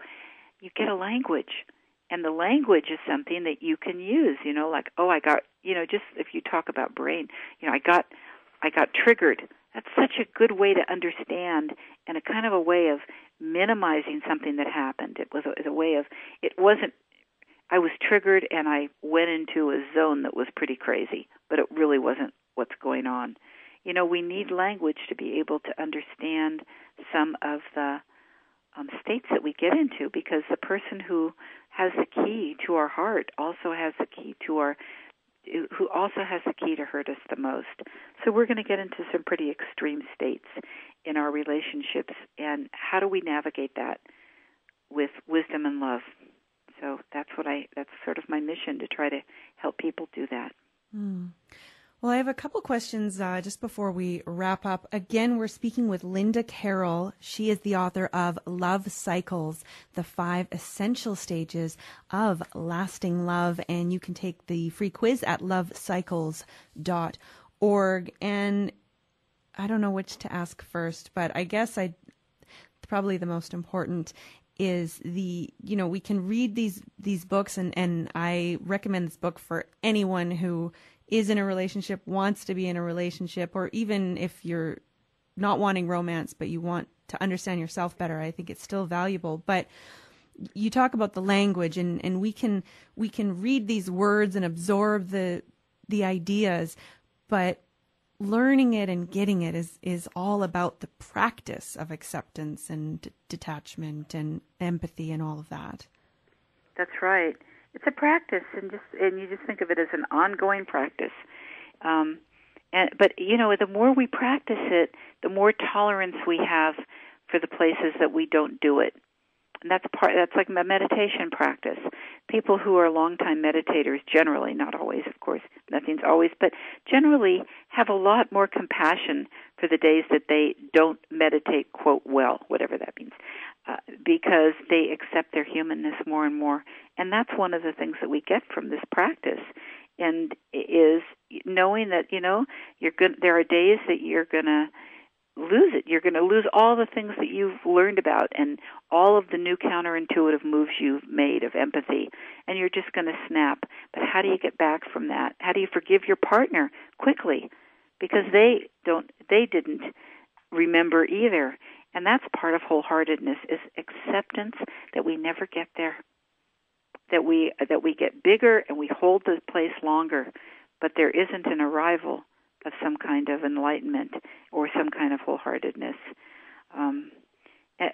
you get a language. And the language is something that you can use, like, oh, I got, just if you talk about brain, I got triggered. That's such a good way to understand, and a kind of a way of minimizing something that happened. It was a way of, I was triggered and I went into a zone that was pretty crazy, but it really wasn't what's going on. We need language to be able to understand some of the states that we get into, because the person who has the key to our heart also has the key to who also has the key to hurt us the most. So we're going to get into some pretty extreme states in our relationships, and how do we navigate that with wisdom and love? So that's sort of my mission, to try to help people do that. Well, I have a couple questions just before we wrap up. Again, we're speaking with Linda Carroll. She is the author of Love Cycles, the 5 Essential Stages of Lasting Love. And you can take the free quiz at lovecycles.org. And I don't know which to ask first, but I guess probably the most important is we can read these books, and I recommend this book for anyone who is in a relationship, wants to be in a relationship, or even if you're not wanting romance but you want to understand yourself better. I think it's still valuable. But you talk about the language, and we can read these words and absorb the ideas, but learning it and getting it is all about the practice of acceptance and detachment and empathy and all of that. That's right. It's a practice, and you just think of it as an ongoing practice. But the more we practice it, the more tolerance we have for the places that we don't do it. And that's like a meditation practice. People who are longtime meditators generally, not always, of course, nothing's always, but generally have a lot more compassion for the days that they don't meditate, quote, well, whatever that means, because they accept their humanness more and more. And that's one of the things that we get from this practice, and is knowing that, there are days that you're going to lose it. You're going to lose all the things that you've learned about and all of the new counterintuitive moves you've made of empathy, and you're just going to snap. But how do you get back from that? How do you forgive your partner quickly? Because they didn't remember either. And that's part of wholeheartedness, is acceptance that we never get there, that we get bigger and we hold the place longer, but there isn't an arrival of some kind of enlightenment or some kind of wholeheartedness.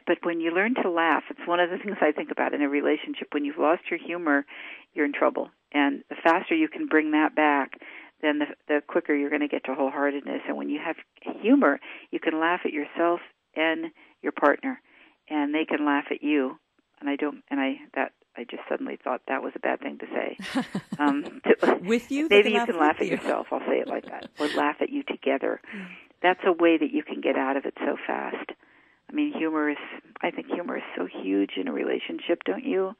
But when you learn to laugh, it's one of the things I think about in a relationship. When you've lost your humor, you're in trouble. And the faster you can bring that back, then the quicker you're going to get to wholeheartedness. And when you have humor, you can laugh at yourself and your partner, and they can laugh at you. I just suddenly thought that was a bad thing to say. With you? Maybe you can laugh at yourself. I'll say it like that. Or laugh at you together. That's a way that you can get out of it so fast. I mean, I think humor is so huge in a relationship, don't you?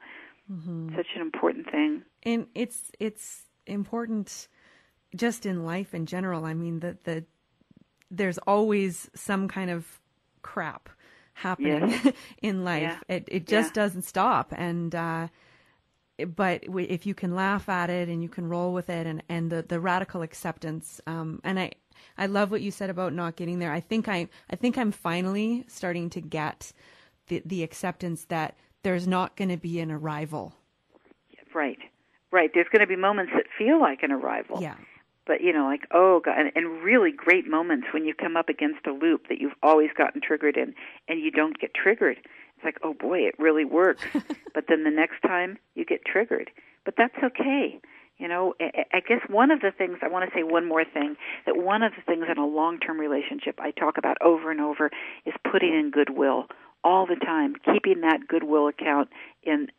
Mm-hmm. Such an important thing. And it's important just in life in general. I mean, there's always some kind of crap happening in life. Yeah. It just doesn't stop. And but if you can laugh at it and you can roll with it, and the radical acceptance, and I love what you said about not getting there. I think I'm finally starting to get the acceptance that there's not going to be an arrival. Right. There's going to be moments that feel like an arrival. Yeah. But, like, oh, God, and really great moments when you come up against a loop that you've always gotten triggered in, and you don't get triggered. It's like, oh, boy, it really works. But then the next time you get triggered. But that's okay. I guess one of the things, I want to say one more thing, that one of the things in a long-term relationship I talk about over and over is putting in goodwill all the time, keeping that goodwill account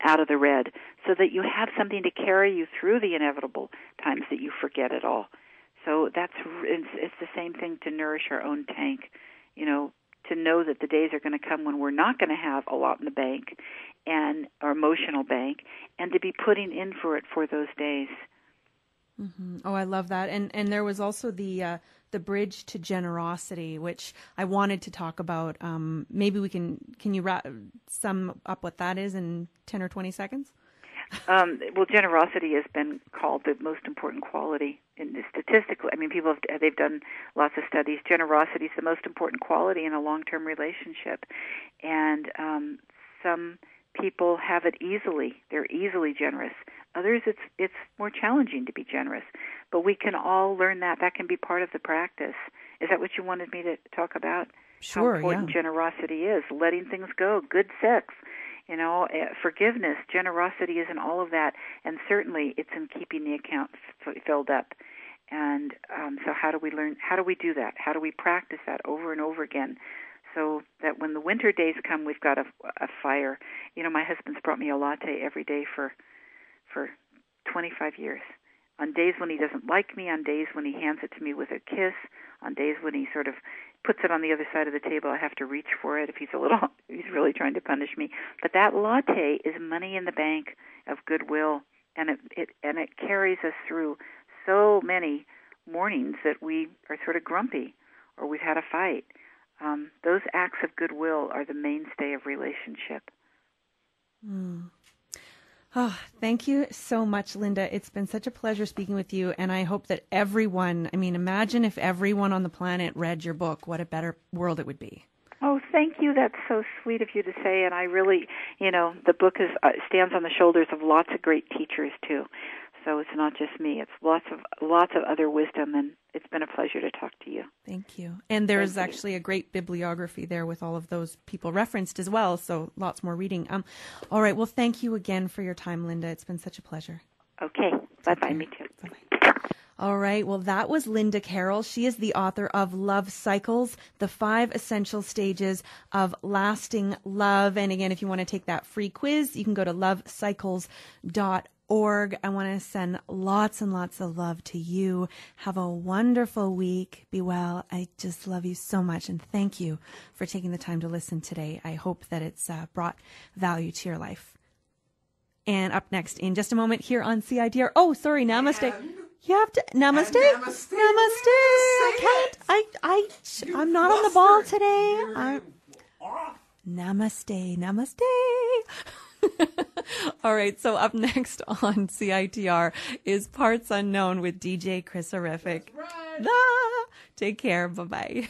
out of the red, so that you have something to carry you through the inevitable times that you forget it all. So it's the same thing to nourish our own tank, to know that the days are going to come when we're not going to have a lot in the bank, and our emotional bank, and to be putting in for it for those days. Mm-hmm. Oh, I love that. And there was also the bridge to generosity, which I wanted to talk about. Maybe can you sum up what that is in 10 or 20 seconds? Well, generosity has been called the most important quality statistically. I mean, they've done lots of studies. Generosity is the most important quality in a long-term relationship, and some people have it easily. They're easily generous. Others, it's more challenging to be generous. But we can all learn that. That can be part of the practice. Is that what you wanted me to talk about? Sure, how important generosity is, letting things go, good sex, forgiveness. Generosity is in all of that, and certainly it's in keeping the account filled up. And so how do we learn? How do we do that? How do we practice that over and over again, so that when the winter days come, we've got a fire? My husband's brought me a latte every day for 25 years. On days when he doesn't like me, on days when he hands it to me with a kiss, on days when he sort of puts it on the other side of the table, I have to reach for it if he's really trying to punish me. But that latte is money in the bank of goodwill, and it carries us through so many mornings that we are sort of grumpy or we've had a fight. Those acts of goodwill are the mainstay of relationship. Mm. Oh, thank you so much, Linda. It's been such a pleasure speaking with you, and I hope that imagine if everyone on the planet read your book, what a better world it would be. Oh, thank you. That's so sweet of you to say, and I really, the book stands on the shoulders of lots of great teachers, too. So it's not just me. It's lots of other wisdom, and it's been a pleasure to talk to you. Thank you. And there's actually a great bibliography there with all of those people referenced as well, so lots more reading. All right. Well, thank you again for your time, Linda. It's been such a pleasure. Okay. Bye-bye. Me too. Bye-bye. All right. Well, that was Linda Carroll. She is the author of Love Cycles, the 5 essential stages of lasting love. And again, if you want to take that free quiz, you can go to lovecycles.org. I want to send lots and lots of love to you. Have a wonderful week. Be well. I just love you so much. And thank you for taking the time to listen today. I hope that it's brought value to your life. And up next in just a moment here on CITR. Oh, sorry. Namaste. You have to namaste. Namaste. I can't. I'm not on the ball today. Namaste. All right. So up next on CITR is Parts Unknown with DJ Chris Horrific. Right. Take care. Bye bye.